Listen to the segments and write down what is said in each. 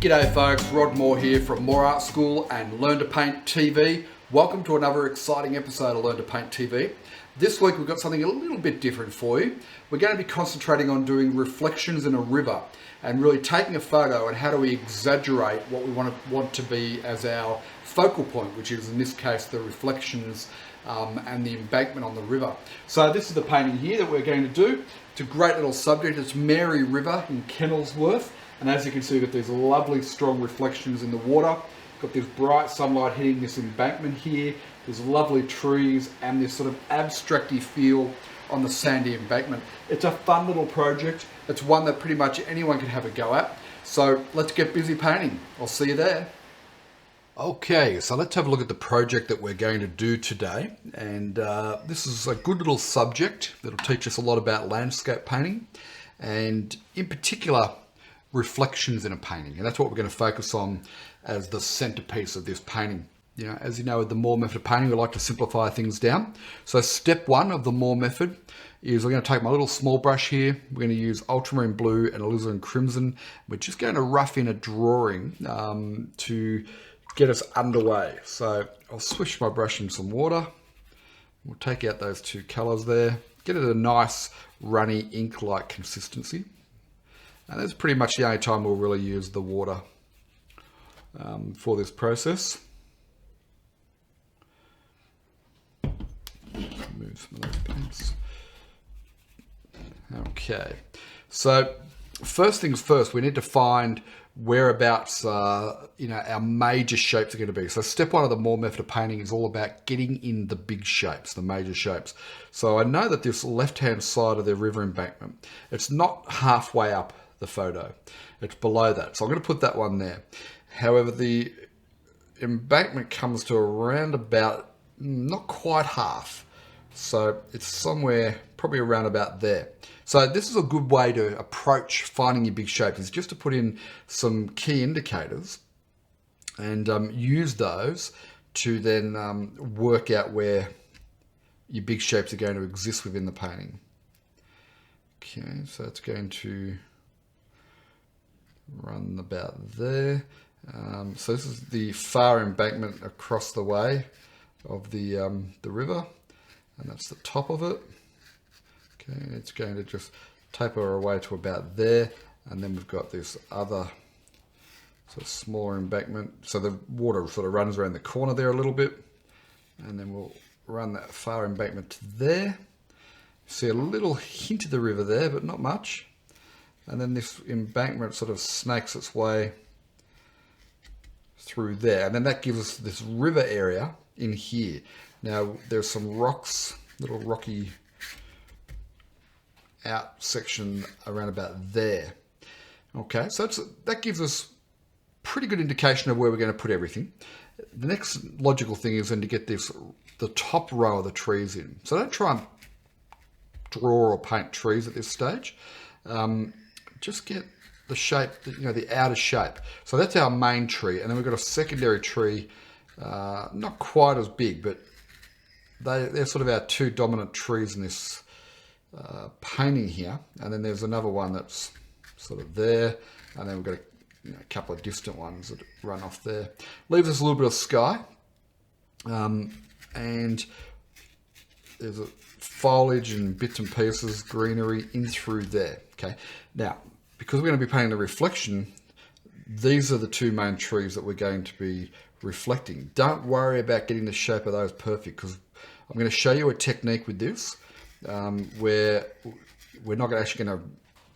G'day folks, Rod Moore here from Moore Art School and Learn to Paint TV. Welcome to another exciting episode of Learn to Paint TV. This week we've got something a little bit different for you. We're going to be concentrating on doing reflections in a river and really taking a photo and how do we exaggerate what we want to be as our focal point, which is in this case the reflections and the embankment on the river. So this is the painting here that we're going to do. It's a great little subject. It's Mary River in Kenilworth. And as you can see, we've got these lovely strong reflections in the water. Got this bright sunlight hitting this embankment here. There's lovely trees and this sort of abstracty feel on the sandy embankment. It's a fun little project. It's one that pretty much anyone can have a go at. So let's get busy painting. I'll see you there. Okay, so let's have a look at the project that we're going to do today. And this is a good little subject that'll teach us a lot about landscape painting and in particular reflections in a painting, and that's what we're going to focus on as the centerpiece of this painting. You know, as you know, with the Moore method of painting, we like to simplify things down. So step one of the Moore method is we're going to take my little small brush here. We're going to use ultramarine blue and alizarin crimson. We're just going to rough in a drawing to get us underway. So I'll swish my brush in some water. We'll take out those two colors there, get it a nice runny ink-like consistency. And that's pretty much the only time we'll really use the water for this process. Move some of those paints. Okay, so first things first, we need to find whereabouts our major shapes are going to be. So step one of the Moore method of painting is all about getting in the big shapes, the major shapes. So I know that this left-hand side of the river embankment, it's not halfway up the photo, it's below that, so I'm going to put that one there. However, the embankment comes to around about not quite half, so it's somewhere probably around about there. So this is a good way to approach finding your big shapes, is just to put in some key indicators and use those to then work out where your big shapes are going to exist within the painting. Okay, so it's going to run about there. So this is the far embankment across the way of the river, and that's the top of it. Okay, it's going to just taper away to about there, and then we've got this other sort of smaller embankment. So the water sort of runs around the corner there a little bit, and then we'll run that far embankment to there. See a little hint of the river there, but not much. And then this embankment sort of snakes its way through there. And then that gives us this river area in here. Now there's some rocks, little rocky out section around about there. Okay, so that gives us pretty good indication of where we're going to put everything. The next logical thing is then to get the top row of the trees in. So don't try and draw or paint trees at this stage. Just get the shape, the outer shape. So that's our main tree, and then we've got a secondary tree, not quite as big, but they're sort of our two dominant trees in this painting here. And then there's another one that's sort of there, and then we've got a couple of distant ones that run off there. Leaves us a little bit of sky, and there's a foliage and bits and pieces, greenery in through there. Okay, now because we're going to be painting the reflection, these are the two main trees that we're going to be reflecting. Don't worry about getting the shape of those perfect, because I'm going to show you a technique with this where we're not actually going to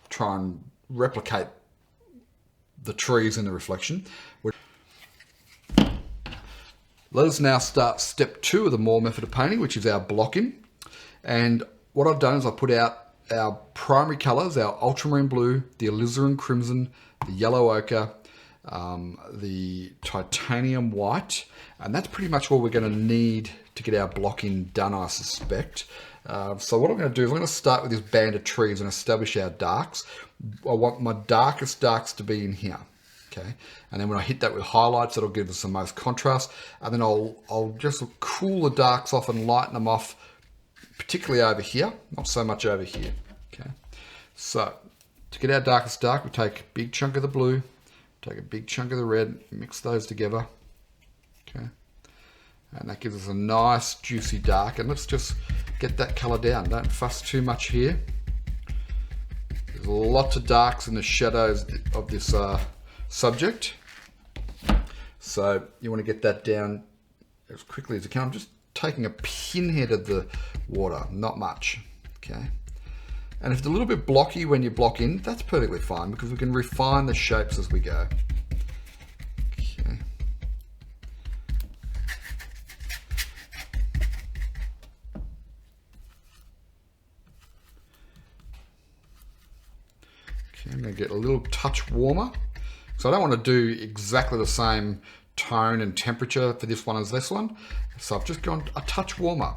try and replicate the trees in the reflection. Let us now start step two of the Moore method of painting, which is our blocking. And what I've done is I put out our primary colors, our ultramarine blue, the alizarin crimson, the yellow ochre, the titanium white, and that's pretty much all we're going to need to get our blocking done, I suspect. So what I'm going to do is I'm going to start with this band of trees and establish our darks. I want my darkest darks to be in here. Okay, and then when I hit that with highlights, that'll give us the most contrast, and then I'll just cool the darks off and lighten them off, particularly over here, not so much over here. Okay, so to get our darkest dark, we take a big chunk of the blue, Take a big chunk of the red, mix those together. Okay. And that gives us a nice juicy dark. And let's just get that color down. Don't fuss too much here. There's lots of darks in the shadows of this subject. So you want to get that down as quickly as you can. I'm just taking a pinhead of the water, not much. Okay. And if it's a little bit blocky when you block in, that's perfectly fine because we can refine the shapes as we go. Okay. Okay, I'm going to get a little touch warmer. So I don't want to do exactly the same tone and temperature for this one as this one. So I've just gone a touch warmer.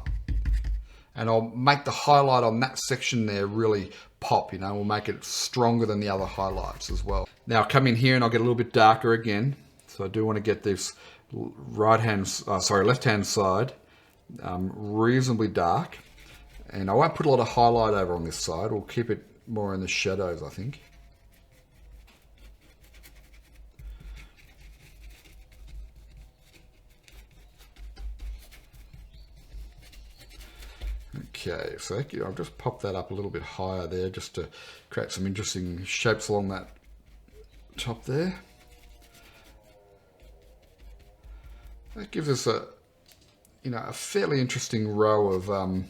And I'll make the highlight on that section there really pop, you know, we'll make it stronger than the other highlights as well. Now I'll come in here and I'll get a little bit darker again. So I do want to get this left-hand side reasonably dark. And I won't put a lot of highlight over on this side. We'll keep it more in the shadows, I think. Okay, so I'll just pop that up a little bit higher there just to create some interesting shapes along that top there. That gives us a fairly interesting row of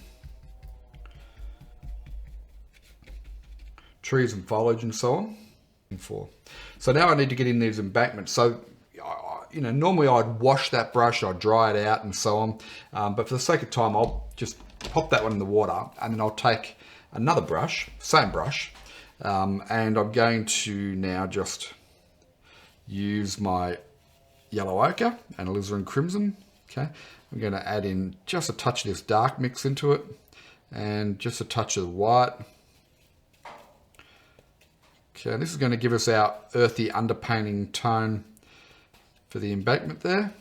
trees and foliage and so on. So now I need to get in these embankments. So normally I'd wash that brush, I'd dry it out and so on. But for the sake of time, I'll just pop that one in the water and then I'll take another brush, same brush, and I'm going to now just use my yellow ochre and alizarin crimson. Okay, I'm going to add in just a touch of this dark mix into it and just a touch of white. Okay, this is going to give us our earthy underpainting tone for the embankment there.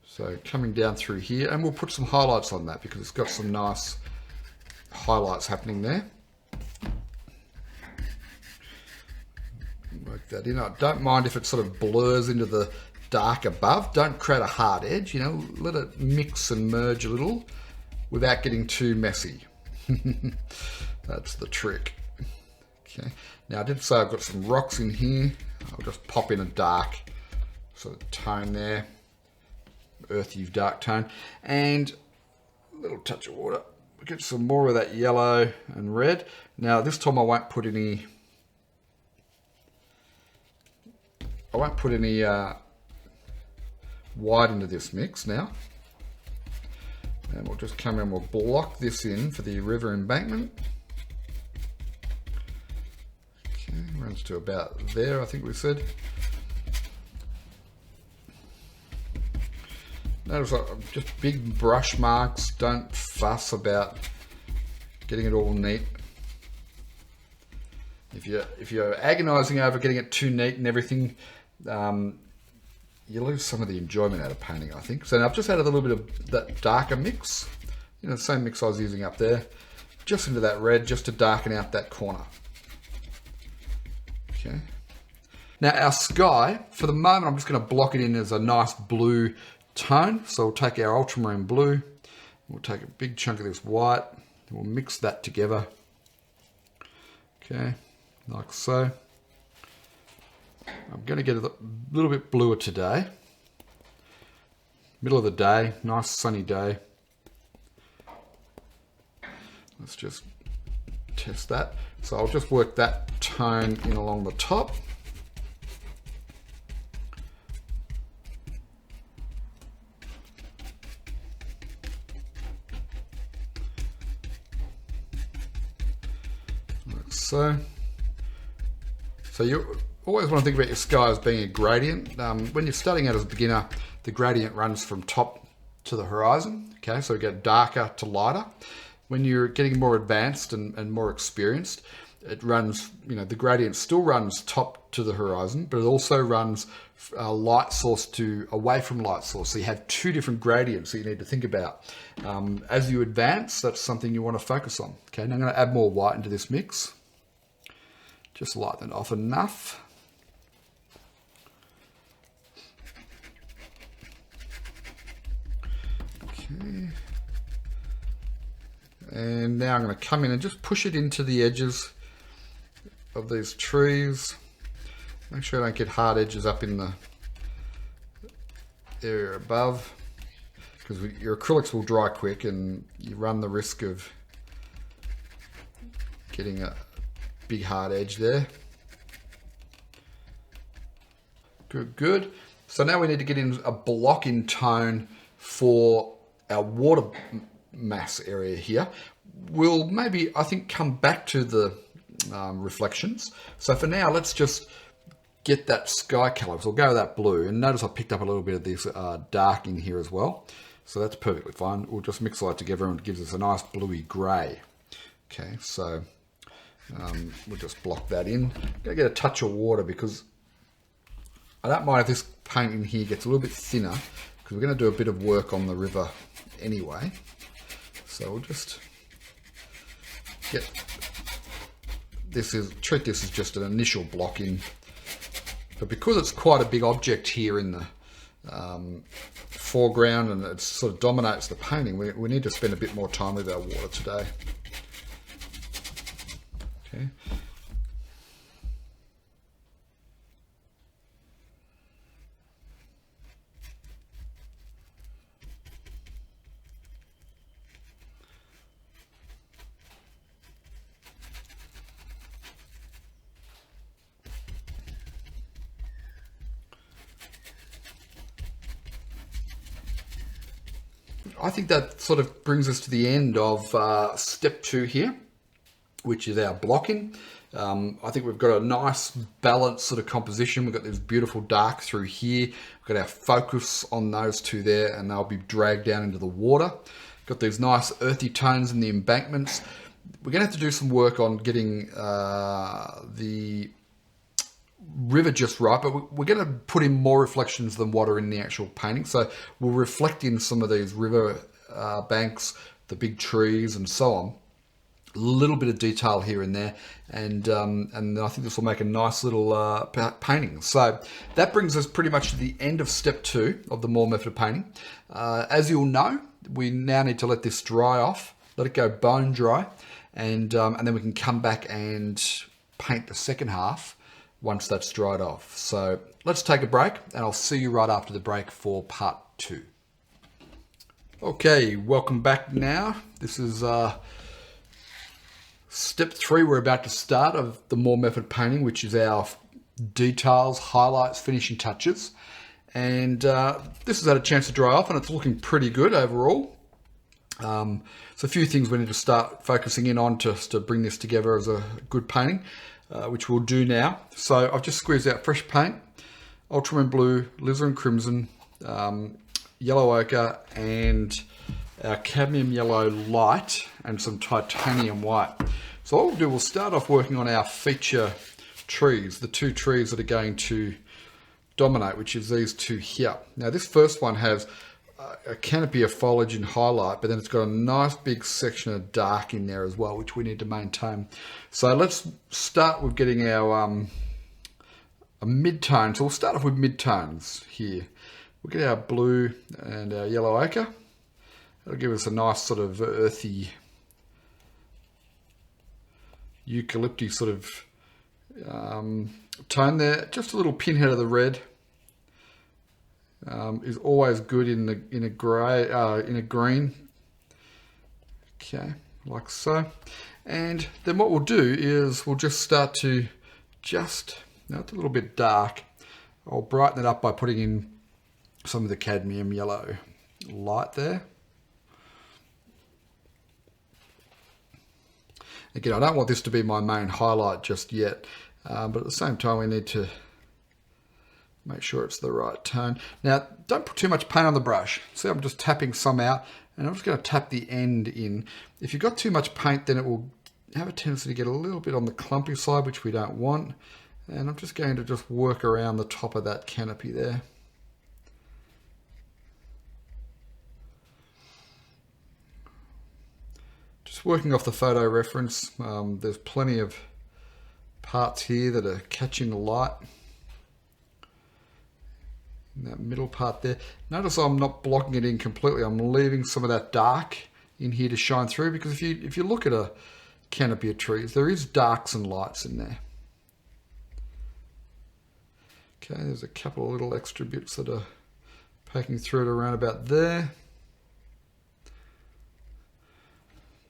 So coming down through here, and we'll put some highlights on that because it's got some nice highlights happening there. Work that in. I don't mind if it sort of blurs into the dark above. Don't create a hard edge, let it mix and merge a little without getting too messy. That's the trick. Okay, now I did say I've got some rocks in here. I'll just pop in a dark sort of tone there. Earthy dark tone and a little touch of water. We'll get some more of that yellow and red. Now this time I won't put any white into this mix now. And we'll just come in, we'll block this in for the river embankment. Okay, runs to about there, I think we said. Notice just big brush marks, don't fuss about getting it all neat. If you're agonizing over getting it too neat and everything, you lose some of the enjoyment out of painting, I think. So now I've just added a little bit of that darker mix, the same mix I was using up there, just into that red, just to darken out that corner. Okay. Now our sky, for the moment, I'm just going to block it in as a nice blue tone. So we'll take our ultramarine blue, we'll take a big chunk of this white, and we'll mix that together. Okay, like so. I'm going to get a little bit bluer today. Middle of the day, nice sunny day. Let's just test that. So I'll just work that tone in along the top. So you always want to think about your sky as being a gradient. When you're starting out as a beginner, the gradient runs from top to the horizon. Okay, so we get darker to lighter. When you're getting more advanced and more experienced, it runs, the gradient still runs top to the horizon, but it also runs light source to away from light source. So you have two different gradients that you need to think about. As you advance, that's something you want to focus on. Okay, now I'm going to add more white into this mix. Just lighten it off enough. And now I'm going to come in and just push it into the edges of these trees. Make sure I don't get hard edges up in the area above, because your acrylics will dry quick and you run the risk of getting a big hard edge there. Good, good. So now we need to get in a block in tone for our water mass area here. We'll maybe, I think, come back to the reflections. So for now, let's just get that sky color. So we'll go with that blue. And notice I picked up a little bit of this dark in here as well. So that's perfectly fine. We'll just mix all that together and it gives us a nice bluey gray. Okay, so we'll just block that in. I'm gonna get a touch of water because I don't mind if this paint in here gets a little bit thinner, because we're going to do a bit of work on the river anyway. So we'll just get treat this as just an initial block in. But because it's quite a big object here in the foreground and it sort of dominates the painting, we need to spend a bit more time with our water today. Okay. I think that sort of brings us to the end of step 2 here, which is our blocking. I think we've got a nice balanced sort of composition. We've got this beautiful dark through here. We've got our focus on those two there, and they'll be dragged down into the water. Got these nice earthy tones in the embankments. We're going to have to do some work on getting the river just right, but we're going to put in more reflections than what are in the actual painting. So we'll reflect in some of these river banks, the big trees and so on. A little bit of detail here and there, and I think this will make a nice little painting. So that brings us pretty much to the end of step 2 of the Moore method of painting. As you'll know, we now need to let this dry off, let it go bone dry, and then we can come back and paint the second half once that's dried off. So let's take a break, and I'll see you right after the break for part 2. Okay, welcome back now. This is step 3 we're about to start of the Moore method painting, which is our details, highlights, finishing touches. And this has had a chance to dry off and it's looking pretty good overall. So a few things we need to start focusing in on just to bring this together as a good painting, which we'll do now. So I've just squeezed out fresh paint, ultramarine blue, alizarin crimson, yellow ochre, and our cadmium yellow light, and some titanium white. So what we'll do, we'll start off working on our feature trees, the 2 trees that are going to dominate, which is these 2 here. Now this first one has a canopy of foliage and highlight, but then it's got a nice big section of dark in there as well, which we need to maintain. So let's start with getting our a mid-tone. So we'll start off with mid-tones here. We'll get our blue and our yellow ochre. It'll give us a nice sort of earthy, eucalypty sort of tone there. Just a little pinhead of the red is always good in a grey, in a green. Okay, like so. And then what we'll do is we'll just start to it's a little bit dark. I'll brighten it up by putting in some of the cadmium yellow light there. Again, I don't want this to be my main highlight just yet, but at the same time we need to make sure it's the right tone. Now, don't put too much paint on the brush. See, I'm just tapping some out, and I'm just going to tap the end in. If you've got too much paint, then it will have a tendency to get a little bit on the clumpy side, which we don't want. And I'm just going to just work around the top of that canopy there. Just working off the photo reference, there's plenty of parts here that are catching the light. In that middle part there. Notice I'm not blocking it in completely. I'm leaving some of that dark in here to shine through, because if you look at a canopy of trees, there is darks and lights in there. Okay, there's a couple of little extra bits that are poking through it around about there.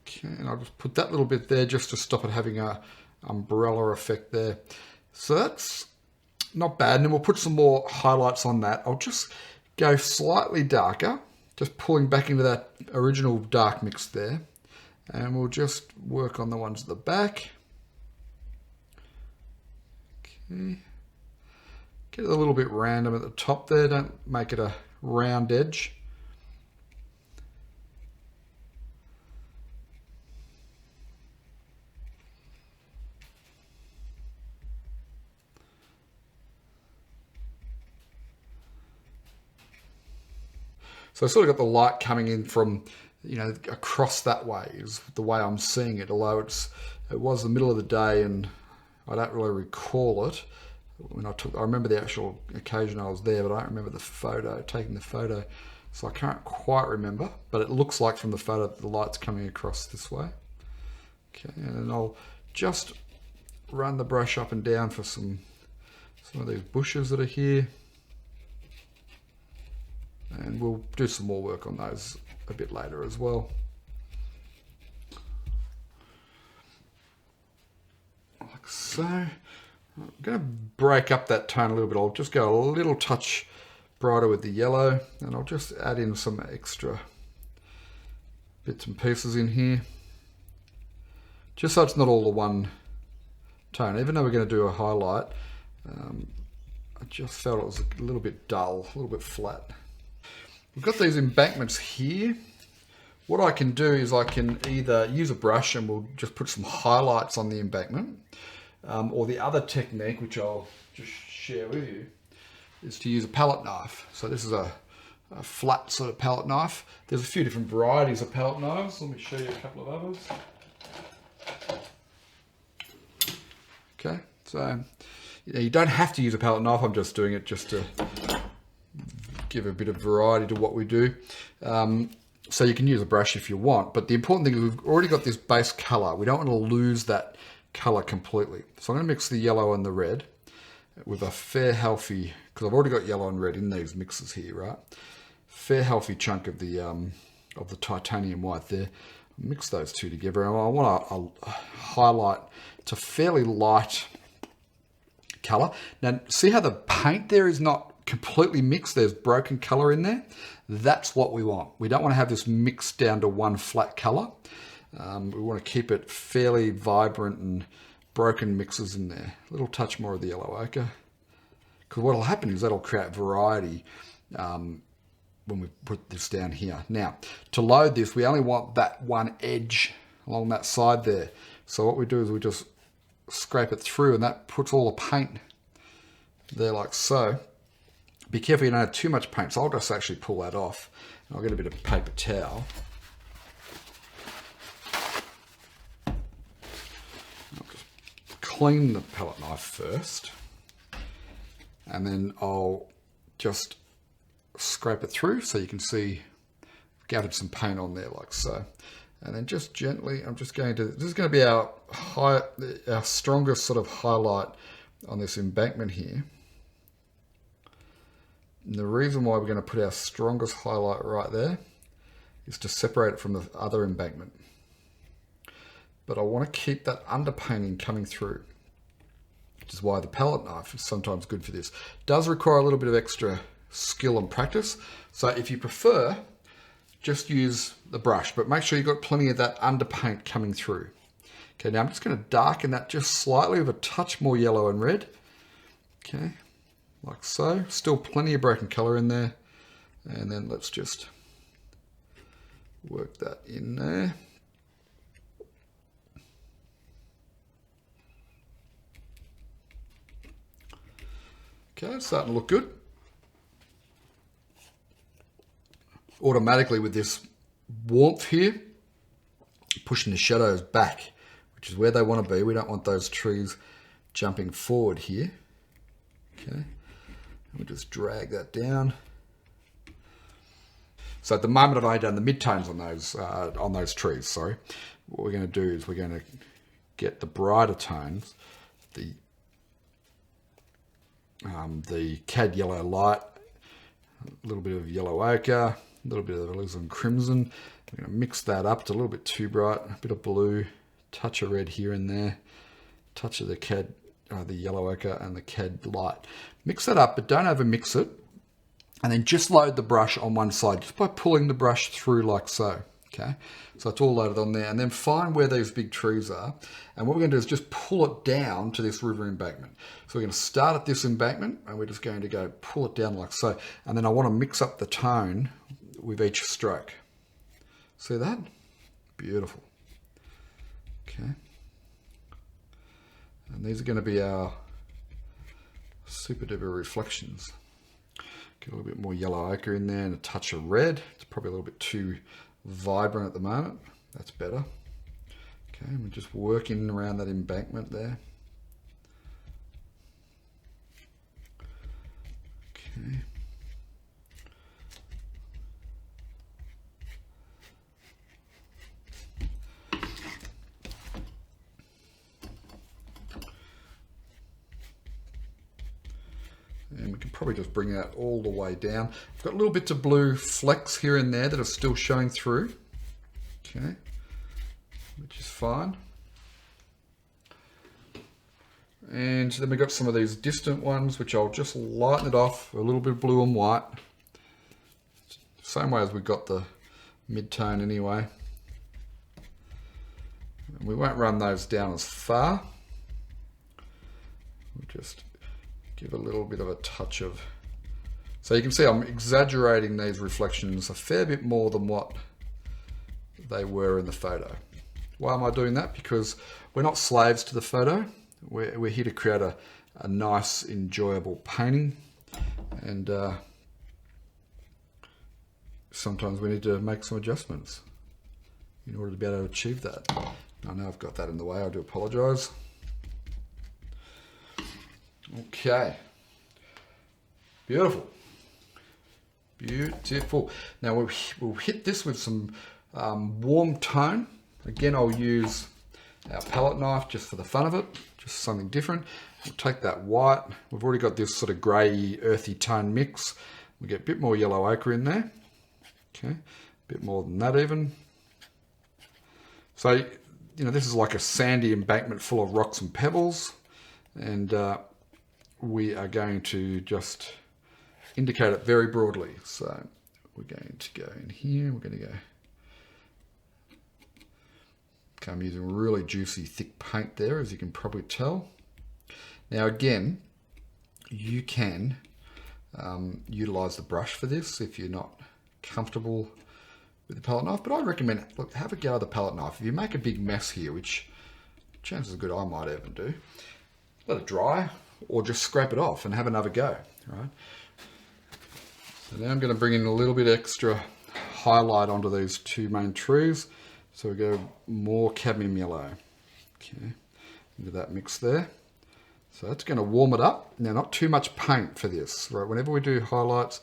Okay, and I'll just put that little bit there just to stop it having a umbrella effect there. So that's not bad. And then we'll put some more highlights on that. I'll just go slightly darker, just pulling back into that original dark mix there. And we'll just work on the ones at the back. Okay. Get it a little bit random at the top there. Don't make it a round edge. So I sort of got the light coming in from, you know, across that way is the way I'm seeing it, although it was the middle of the day and I don't really recall it. When I remember the actual occasion I was there, but I don't remember taking the photo. So I can't quite remember, but it looks like from the photo that the light's coming across this way. Okay, and then I'll just run the brush up and down for some of these bushes that are here. And we'll do some more work on those a bit later as well. Like so. I'm going to break up that tone a little bit. I'll just go a little touch brighter with the yellow, and I'll just add in some extra bits and pieces in here. Just so it's not all the one tone. Even though we're going to do a highlight, I just felt it was a little bit dull, a little bit flat. We've got these embankments here. What I can do is I can either use a brush and we'll just put some highlights on the embankment, or the other technique, which I'll just share with you, is to use a palette knife. So this is a flat sort of palette knife. There's a few different varieties of palette knives. Let me show you a couple of others. Okay, so you don't have to use a palette knife. I'm just doing it just to give a bit of variety to what we do. So you can use a brush if you want, but the important thing is we've already got this base color. We don't want to lose that color completely. So I'm going to mix the yellow and the red with a fair healthy, because I've already got yellow and red in these mixes here, right? Fair healthy chunk of the titanium white there. Mix those two together, and I want to highlight to fairly light color. Now see how the paint there is not completely mixed, there's broken color in there. That's what we want. We don't want to have this mixed down to one flat color. We want to keep it fairly vibrant and broken mixes in there. A little touch more of the yellow ochre, because what will happen is that'll create variety when we put this down here. Now to load this, we only want that one edge along that side there. So what we do is we just scrape it through, and that puts all the paint there like so. Be careful you don't have too much paint, so I'll just actually pull that off. I'll get a bit of paper towel. I'll just clean the palette knife first, and then I'll just scrape it through so you can see I've gathered some paint on there like so. And then just gently, I'm just going to, this is going to be our strongest sort of highlight on this embankment here. And the reason why we're going to put our strongest highlight right there is to separate it from the other embankment. But I want to keep that underpainting coming through, which is why the palette knife is sometimes good for this. It does require a little bit of extra skill and practice. So if you prefer, just use the brush, but make sure you've got plenty of that underpaint coming through. Okay, now I'm just going to darken that just slightly with a touch more yellow and red. Okay. Like so, still plenty of broken color in there, and then let's just work that in there. Okay, it's starting to look good. Automatically with this warmth here, pushing the shadows back, which is where they want to be. We don't want those trees jumping forward here. Okay. We'll just drag that down. So at the moment I've only done the mid-tones on those trees, sorry. What we're going to do is we're going to get the brighter tones, the cad yellow light, a little bit of yellow ochre, a little bit of alizarin crimson. We're going to mix that up. It's a little bit too bright, a bit of blue, touch of red here and there, touch of the yellow ochre and the cad light. Mix that up, but don't over mix it. And then just load the brush on one side, just by pulling the brush through like so. Okay, so it's all loaded on there, and then find where these big trees are. And what we're going to do is just pull it down to this river embankment. So we're going to start at this embankment, and we're just going to go pull it down like so. And then I want to mix up the tone with each stroke. See that? Beautiful. Okay. And these are going to be our super duper reflections. Get a little bit more yellow ochre in there and a touch of red. It's probably a little bit too vibrant at the moment. That's better. Okay, we're just working around that embankment there. Okay. And we can probably just bring that all the way down. I've got little bits of blue flecks here and there that are still showing through. Okay, which is fine. And then we've got some of these distant ones, which I'll just lighten it off, a little bit of blue and white. Same way as we got the mid-tone anyway. And we won't run those down as far. We'll just give a little bit of a touch of, so you can see I'm exaggerating these reflections a fair bit more than what they were in the photo. Why am I doing that? Because we're not slaves to the photo. We're here to create a nice, enjoyable painting, and sometimes we need to make some adjustments in order to be able to achieve that. I know I've got that in the way, I do apologise. Okay, beautiful, beautiful. Now we'll hit this with some warm tone. Again, I'll use our palette knife just for the fun of it, just something different. We'll take that white. We've already got this sort of grey, earthy tone mix. We get a bit more yellow ochre in there. Okay, a bit more than that even. So, you know, this is like a sandy embankment full of rocks and pebbles, and we are going to just indicate it very broadly. So we're going to go in here, we're going to go, okay, I'm using really juicy thick paint there, as you can probably tell. Now again, you can utilize the brush for this if you're not comfortable with the palette knife, but I recommend, look, have a go with the palette knife. If you make a big mess here, which chances are good I might even do, let it dry, or just scrape it off and have another go, right? So now I'm going to bring in a little bit extra highlight onto these two main trees. So we go more cadmium yellow, okay, into that mix there. So that's going to warm it up. Now, not too much paint for this, right? Whenever we do highlights,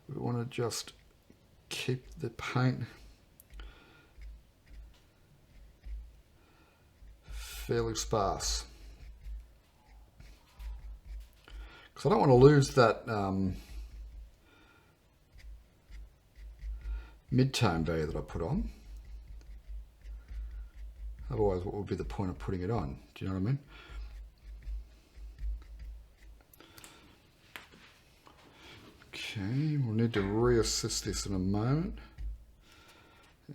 we want to just keep the paint fairly sparse, because I don't want to lose that mid-tone value that I put on. Otherwise, what would be the point of putting it on? Do you know what I mean? Okay, we'll need to reassess this in a moment.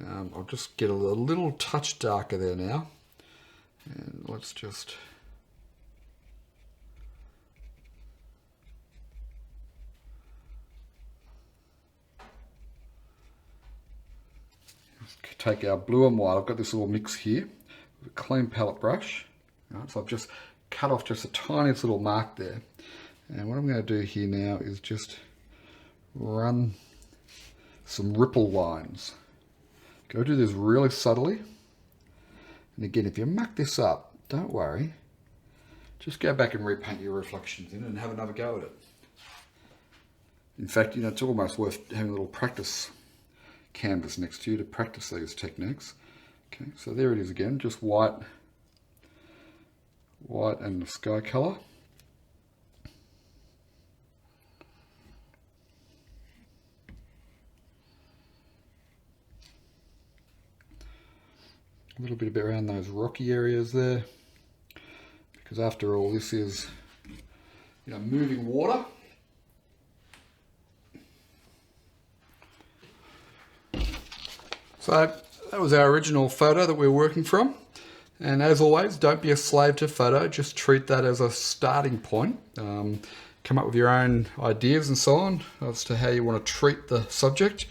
I'll just get a little touch darker there now. And let's just take our blue and white. I've got this little mix here with a clean palette brush. Right, so I've just cut off just a tiny little mark there. And what I'm going to do here now is just run some ripple lines. Go do this really subtly. And again, if you muck this up, don't worry. Just go back and repaint your reflections in and have another go at it. In fact, you know, it's almost worth having a little practice canvas next to you to practice these techniques. Okay, so there it is again, just white and the sky colour. A little bit around those rocky areas there, because after all this is, you know, moving water. So that was our original photo that we were working from. And as always, don't be a slave to photo, just treat that as a starting point. Come up with your own ideas and so on as to how you want to treat the subject.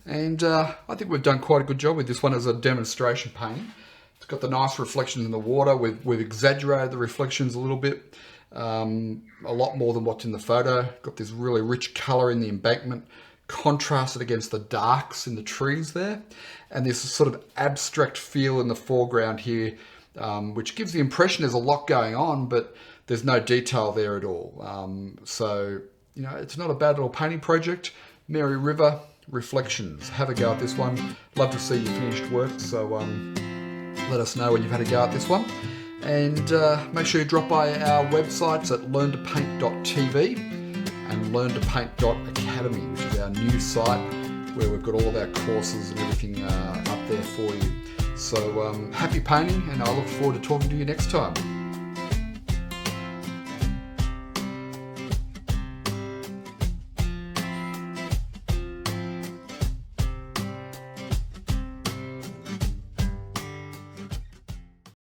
And I think we've done quite a good job with this one as a demonstration painting. It's got the nice reflections in the water. We've exaggerated the reflections a little bit, a lot more than what's in the photo. Got this really rich colour in the embankment, contrasted against the darks in the trees there, and this sort of abstract feel in the foreground here, which gives the impression there's a lot going on, but there's no detail there at all. So, you know, it's not a bad little painting project. Mary River Reflections. Have a go at this one. Love to see your finished work, so let us know when you've had a go at this one. And make sure you drop by our websites at learntopaint.tv and learntopaint.academy, which is our new site where we've got all of our courses and everything up there for you. So happy painting, and I look forward to talking to you next time.